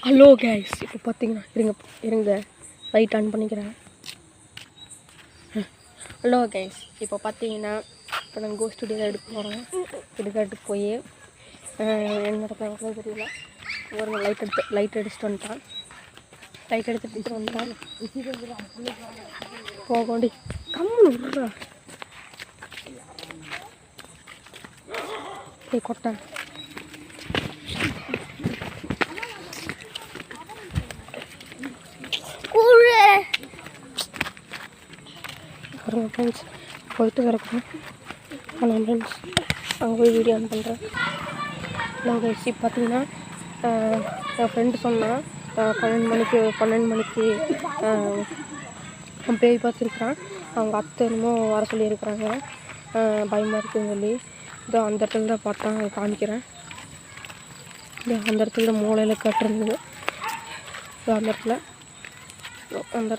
Hello guys, இப்போ பார்த்தீங்கன்னா இருங்க லைட் ஆன் பண்ணிக்கிறேன். ஹலோ கைஸ், இப்போ பார்த்தீங்கன்னா இப்போ நாங்கள் கோஸ்ட் ஸ்டுடியோ எடுக்க போகிறோம். எடுத்துகிட்டு போய் என்ன நடக்கிறாங்களோ தெரியல. ஒரு லைட் அடிச்சுட்டு வந்துட்டான். லைட் எடுத்துகிட்டு வந்துட்டான். போகண்டி கம்முன்னு விட்றா. கொட்டை ஃப்ரெண்ட்ஸ் போயிட்டு கிடக்கணும். ஆனால் ஃப்ரெண்ட்ஸ் அங்கே போய் வீடியோ ஆன் பண்ணுறேன். நான் கைஸ் பார்த்தீங்கன்னா என் ஃப்ரெண்டு சொன்னான் 12 மணிக்கு பேய் பார்த்துருக்குறான். அவங்க அத்தை என்னமோ வர சொல்லியிருக்கிறாங்க. பயமாக இருக்குதுன்னு சொல்லி இதோ அந்த இடத்துல தான் பார்த்தா காமிக்கிறேன். அந்த இடத்துல மூளையில் கட்டுருந்தது. அந்த இடத்துல அந்த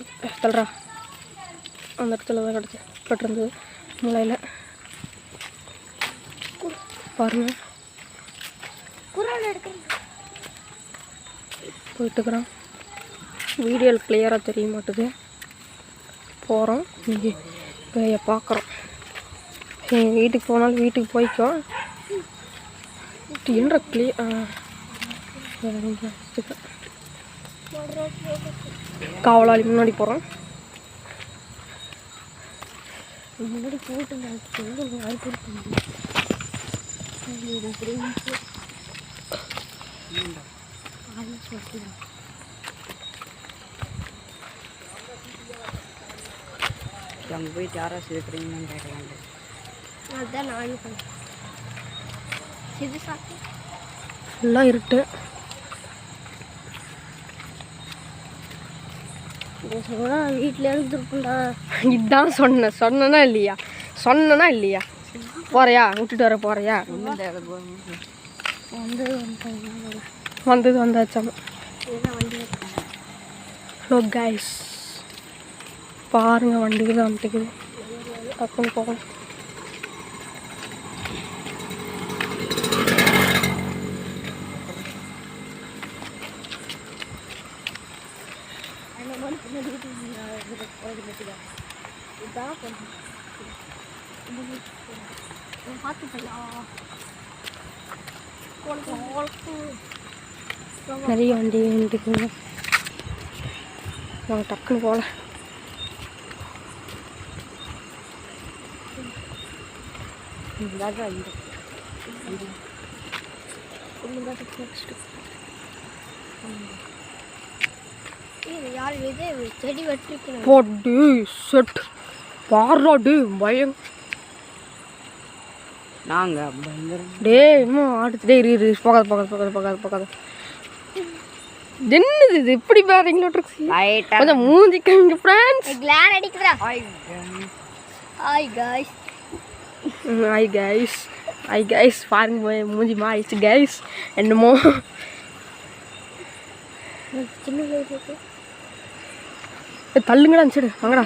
இடத்துல தான் கட்டுருந்தது மூளையில் பாருங்க. போயிட்டுருக்குறான். வீடியோவில் கிளியராக தெரிய மாட்டுது. போகிறோம், இங்கே பேயை பார்க்குறோம். எங்கள் வீட்டுக்கு போனாலும் வீட்டுக்கு போய்க்கோ. என்ன காவலாளி முன்னாடி போகிறோம். முன்னாடி போட்டு அங்கே போயிட்டு யாராச்சும் இருக்கிறீங்கன்னு கேட்கலாங்க. அதுதான் நானும் எல்லாம் இருட்டு. வீட்டில் இருந்துருக்குண்டா. இதுதான் சொன்னா இல்லையா போறியா? விட்டுட்டு வர போறியா? வந்தாச்சாமா. ஹலோ கைஸ், பாருங்க வண்டிக்கு தான் வந்துக்குது. டக்குன்னு போகணும். நிறைய வண்டி வந்துக்குங்க. நாங்கள் டக்குன்னு போகல. போட்டு செட் பாராடு பயம். நாங்கள் டே இன்னும் ஆடுத்துட்டே இரு. போகாத. என்னது இது இப்படி பாருங்களா? கொஞ்சம் மூஞ்சிக்கங்க ஃப்ரெண்ட்ஸ். கிளார் அடிக்குதுடா. ஹாய் கைஸ் பாருங்க மூஞ்சி மாறிடுச்சு கைஸ். என்னமோ தள்ளுங்கடா சரி வாங்கடா.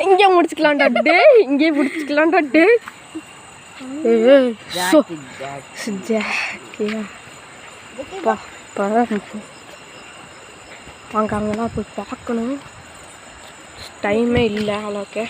இங்கே முடிச்சுக்கலாம்டா டே. வாங்க அங்கெல்லாம் போய் பார்க்கணும். டைமே இல்லை அவ்வளோக்கு.